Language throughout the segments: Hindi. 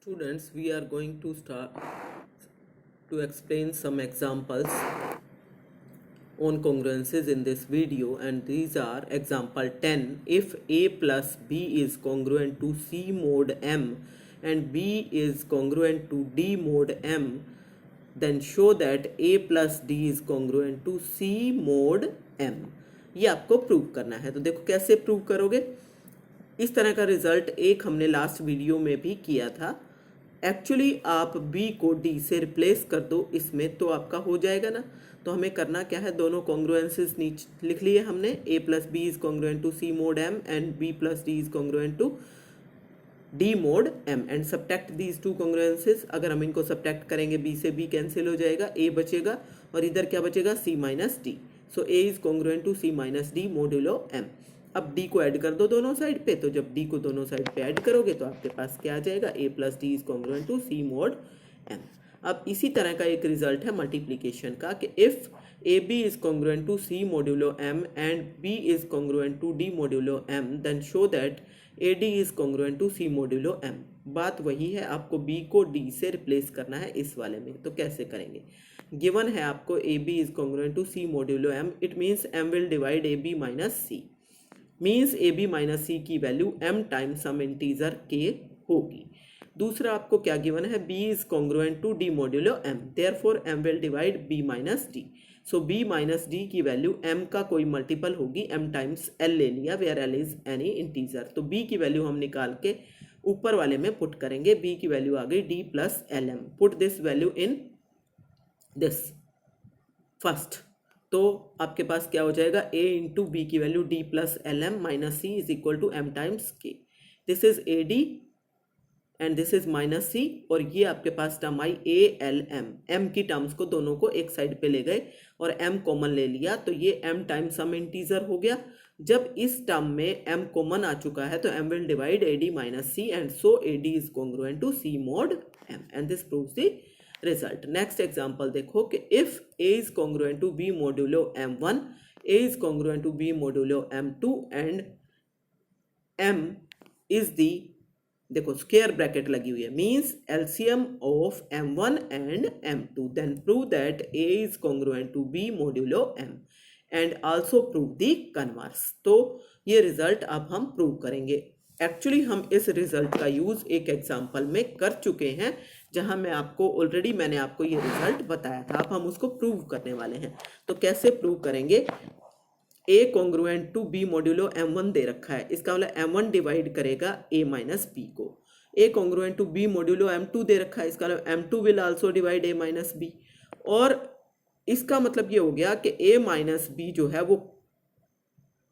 Students, we are going to start to explain some examples on congruences in this video, and these are example 10. If a plus b is congruent to c mod m and b is congruent to d mod m, then show that a plus d is congruent to c mod m. ये आपको प्रूव करना है। तो देखो कैसे प्रूव करोगे। इस तरह का रिजल्ट एक हमने लास्ट वीडियो में भी किया था। एक्चुअली आप b को d से रिप्लेस कर दो इसमें, तो आपका हो जाएगा ना। तो हमें करना क्या है, दोनों कॉन्ग्रुएंसेस नीचे लिख लिए हमने। a plus B is congruent to c mod m and b plus d is congruent to d mod m and subtract these two congruences. अगर हम इनको सब्ट्रैक्ट करेंगे b से b कैंसिल हो जाएगा, a बचेगा और इधर क्या बचेगा, c minus D. So a is congruent to c minus D modulo m। अब d को ऐड कर दो दोनों साइड पे। तो जब d को दोनों साइड पे ऐड करोगे तो आपके पास क्या आ जाएगा, a plus D is congruent to c mod m। अब इसी तरह का एक रिजल्ट है मल्टीप्लिकेशन का कि if A B is congruent to c modulo m and b is congruent to d modulo m, then show that A D is congruent to c modulo m। बात वही है, आपको b को d से रिप्लेस करना है इस वाले में। तो कैसे करेंगे, गिवन है आपको A B is congruent to c modulo m, it means m will divide A B minus c, means A B minus C की value m times some integer k होगी। दूसरा आपको क्या गिवन है, b is congruent to d modulo m, therefore m will divide b minus d। So b minus d की वैल्यू m का कोई मल्टीपल होगी, m टाइम्स l ले लिया, where l is any integer. तो b की वैल्यू हम निकाल के ऊपर वाले में पुट करेंगे। b की वैल्यू आ गई d plus L M. Put this value in this first, तो आपके पास क्या हो जाएगा, a इंटू बी की value d plus L M minus C is equal to m times k। This is A D and this is minus C, और ये आपके पास टर्म आई ए एल एम। m की टर्म्स को दोनों को एक साइड पे ले गए और m कॉमन ले लिया, तो ये m टाइम्स सम इंटीजर हो गया। जब इस टर्म में m कॉमन आ चुका है तो m will divide A D minus C, and so A D is congruent to c mod m, and this proves the result. Next example देखो कि if a is congruent to b modulo m1, a is congruent to b modulo m2 and m is the, देखो स्क्वायर ब्रैकेट लगी हुई है, means LCM of m1 and m2, then prove that a is congruent to b modulo m and also prove the converse. तो ये रिजल्ट अब हम प्रूव करेंगे। एक्चुअली हम इस रिजल्ट का यूज एक एग्जांपल में कर चुके हैं, जहां मैंने आपको ये रिजल्ट बताया था। अब हम उसको प्रूव करने वाले हैं। तो कैसे प्रूव करेंगे, a congruent to b modulo m1 दे रखा है, इसका मतलब m1 डिवाइड करेगा a माइनस b को। a congruent to b modulo m2 दे रखा है, इसका मतलब m2 will also divide a minus b। और इसका मतलब ये हो गया कि a माइनस b जो है वो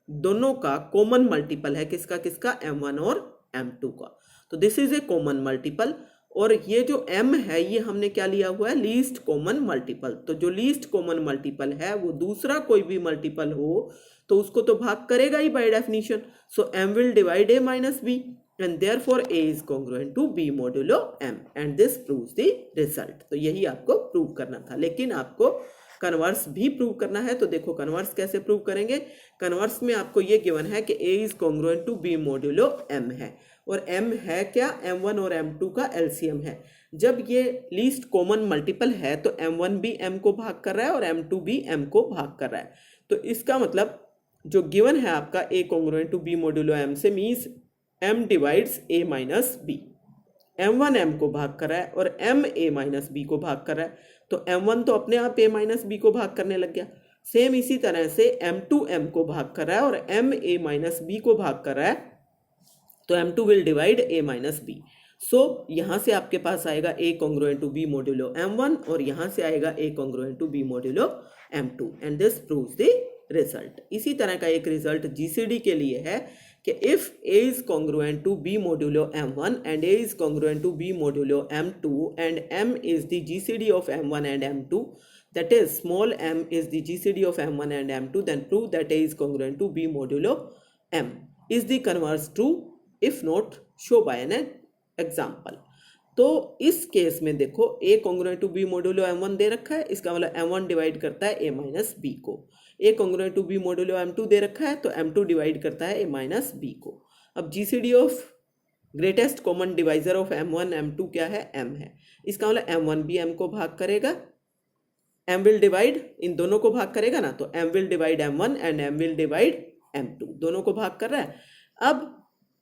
दोनों का कॉमन मल्टीपल है, किसका किसका, m1 और m2 का। तो this is A common multiple, और ये जो m है ये हमने क्या लिया हुआ है, लीस्ट कॉमन मल्टीपल। तो जो लीस्ट कॉमन मल्टीपल है वो दूसरा कोई भी मल्टीपल हो तो उसको तो भाग करेगा ही by definition. So m will divide a minus b and therefore a is congruent to b modulo m, and this proves the result. तो यही आपको प्रूव करना था, लेकिन आपको कन्वर्स भी प्रूव करना है। तो देखो कन्वर्स कैसे प्रूव करेंगे। कन्वर्स में आपको ये गिवन है कि a is congruent to b modulo m है, और m है क्या, m1 और m2 का एलसीएम है। जब ये लीस्ट कॉमन मल्टीपल है तो m1 भी m को भाग कर रहा है और m2 भी m को भाग कर रहा है। तो इसका मतलब जो गिवन है आपका a congruent to b modulo m से, means m divides a minus b। m1 m को भाग कर रहा है और m a माइनस b को भाग कर रहा है, तो m1 तो अपने आप a माइनस b को भाग करने लग गया। सेम इसी तरह से m2 m को भाग कर रहा है और m a माइनस b को भाग कर रहा है, तो m2 will divide a minus b। So यहाँ से आपके पास आएगा a congruent to b modulo m1, और यहाँ से आएगा a congruent to b modulo m2, and this proves the result. इसी तरह का एक रिजल्ट जीसीडी के लिए है कि if a is congruent to b modulo m1 and a is congruent to b modulo m2 and m is the GCD of m1 and m2, that is small m is the GCD of m1 and m2, then prove that a is congruent to b modulo m. Is the converse true? If not, show by an example. तो इस केस में देखो a congruent to b modulo m1 दे रखा है, इसका मतलब m1 डिवाइड करता है a माइनस b को। a congruent to b modulo m2 दे रखा है तो m2 डिवाइड करता है a माइनस b को। अब GCD of greatest common divisor of m1 m2 क्या है, m है। इसका मतलब m1 भी m को भाग करेगा, m विल डिवाइड इन दोनों को भाग करेगा ना, तो m will divide m1 and m will divide m2, दोनों को भाग कर रहा है। अब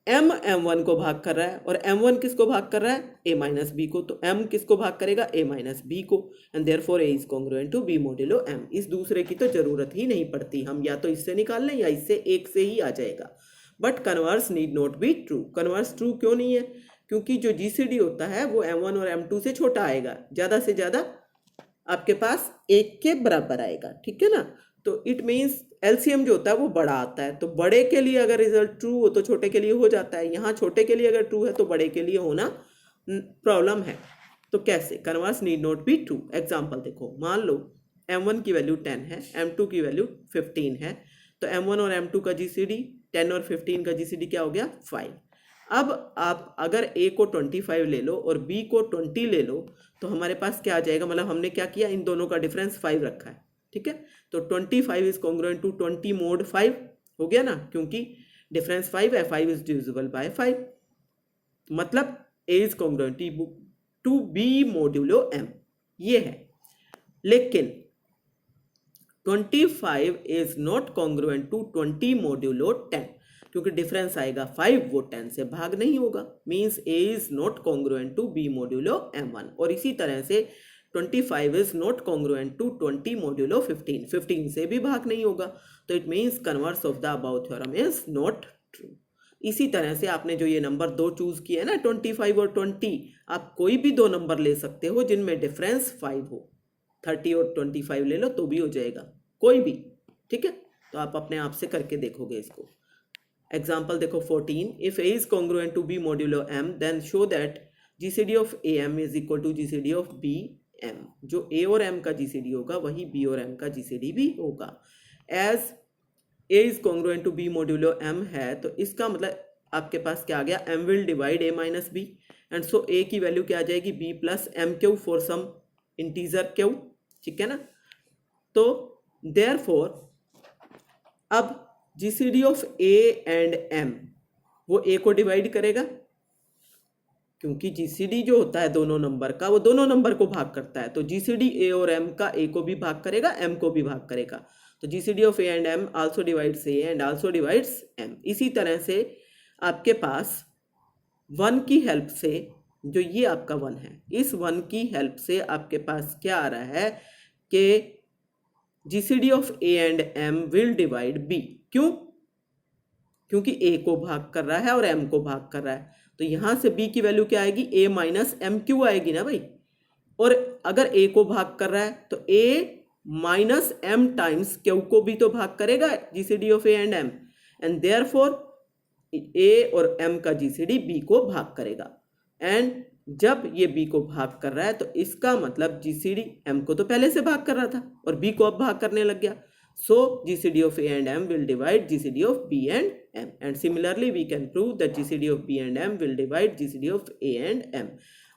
m m1 को भाग कर रहा है और m1 किसको भाग कर रहा है, a माइनस बी को, तो m किसको भाग करेगा, a माइनस बी को, and therefore a is congruent to b modulo m। इस दूसरे की तो जरूरत ही नहीं पड़ती, हम या तो इससे निकाल लें या इससे एक से ही आ जाएगा। But converse need not be true. Converse true क्यों नहीं है, क्योंकि जो जीसीडी होता है वो m1 और m2 से छोटा आएगा, ज़्यादा से ज़्यादा आपके पास एक के बराबर आएगा, ठीक है ना। तो इट मीन्स एलसीएम जो होता है वो बड़ा आता है, तो बड़े के लिए अगर रिजल्ट ट्रू हो तो छोटे के लिए हो जाता है, यहाँ छोटे के लिए अगर ट्रू है तो बड़े के लिए होना प्रॉब्लम है। तो कैसे, converse need not be true. Example देखो, मान लो m1 की वैल्यू 10 है, m2 की वैल्यू 15 है, तो m1 और m2 का जीसीडी 10 और 15 का जीसीडी क्या हो गया, 5। अब आप अगर a को 25 ले लो और b को 20 ले लो तो हमारे पास क्या आ जाएगा, मतलब हमने क्या किया, इन दोनों का डिफरेंस 5 रखा है, ठीक है। तो 25 इज कॉन्ग्रुएंट टू 20 mod 5 हो गया ना, क्योंकि डिफरेंस 5 है, 5 इज डिविजिबल बाय 5, मतलब a is congruent to b modulo m, ये है। लेकिन 25 is not congruent to 20 modulo 10, क्योंकि डिफरेंस आएगा 5, वो 10 से भाग नहीं होगा, means a is not congruent to b modulo m1। और इसी तरह से 25 is not congruent to 20 modulo 15, 15 से भी भाग नहीं होगा, तो it means converse of the above theorem is not true. इसी तरह से आपने जो ये नंबर दो चूज किए है ना, 25 और 20, आप कोई भी दो नंबर ले सकते हो जिनमें डिफरेंस 5 हो, 30 और 25 ले लो तो भी हो जाएगा, कोई भी, ठीक है। तो आप अपने आप से करके देखोगे इसको। एग्जाम्पल देखो 14, if a is congruent to b modulo m then show that gcd of am is equal to gcd of b m। जो a और m का gcd होगा वही b और m का gcd भी होगा। as a is congruent to b modulo m है तो इसका मतलब आपके पास क्या आ गया, m will divide a minus b and so a की वैल्यू क्या आ जाएगी, b plus m Q for some integer Q, ठीक है ना। तो therefore अब GCD of A and M वो ए को डिवाइड करेगा, क्योंकि जीसीडी जो होता है दोनों नंबर का वो दोनों नंबर को भाग करता है, तो जीसीडी ए और एम का ए को भी भाग करेगा, एम को भी भाग करेगा, तो GCD of A and M also divides A and also divides M. इसी तरह से आपके पास 1 की हेल्प से, जो ये आपका 1 है, इस 1 की हेल्प से आपके पास क्या आ रहा है कि GCD of A and M will divide B. क्यों, क्योंकि a को भाग कर रहा है और m को भाग कर रहा है, तो यहां से b की वैल्यू क्या आएगी, a माइनस एम क्यू आएगी ना भाई। और अगर a को भाग कर रहा है तो a minus M times Q को भी तो भाग करेगा जीसीडी ऑफ a एंड m, एंड देयरफॉर a और m का जीसीडी b को भाग करेगा। एंड जब ये b को भाग कर रहा है तो इसका मतलब जीसीडी m को तो पहले से भाग कर रहा था और b को अब भाग करने लग गया, so GCD of A and M will divide GCD of B and M, and similarly we can prove that GCD of B and M will divide GCD of A and M।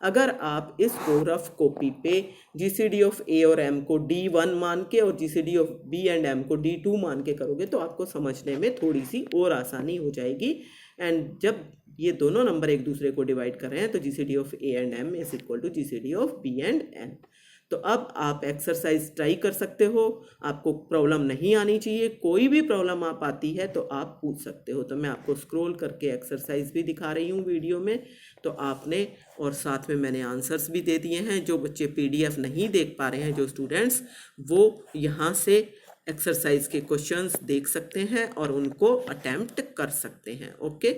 अगर आप इसको रफ कॉपी पे GCD of A और M को D1 मान के और GCD of B and M को D2 मान के करोगे तो आपको समझने में थोड़ी सी और आसानी हो जाएगी। एंड जब ये दोनों नंबर एक दूसरे को डिवाइड कर रहे हैं तो GCD of A and M is equal to GCD of B and M। तो अब आप एक्सरसाइज ट्राई कर सकते हो, आपको प्रॉब्लम नहीं आनी चाहिए, कोई भी प्रॉब्लम आप आती है तो आप पूछ सकते हो। तो मैं आपको स्क्रॉल करके एक्सरसाइज भी दिखा रही हूँ वीडियो में, तो आपने, और साथ में मैंने आंसर्स भी दे दिए हैं। जो बच्चे पीडीएफ नहीं देख पा रहे हैं, जो स्टूडेंट्स, वो यहाँ से एक्सरसाइज के क्वेश्चंस देख सकते हैं और उनको अटेम्प्ट कर सकते हैं। ओके।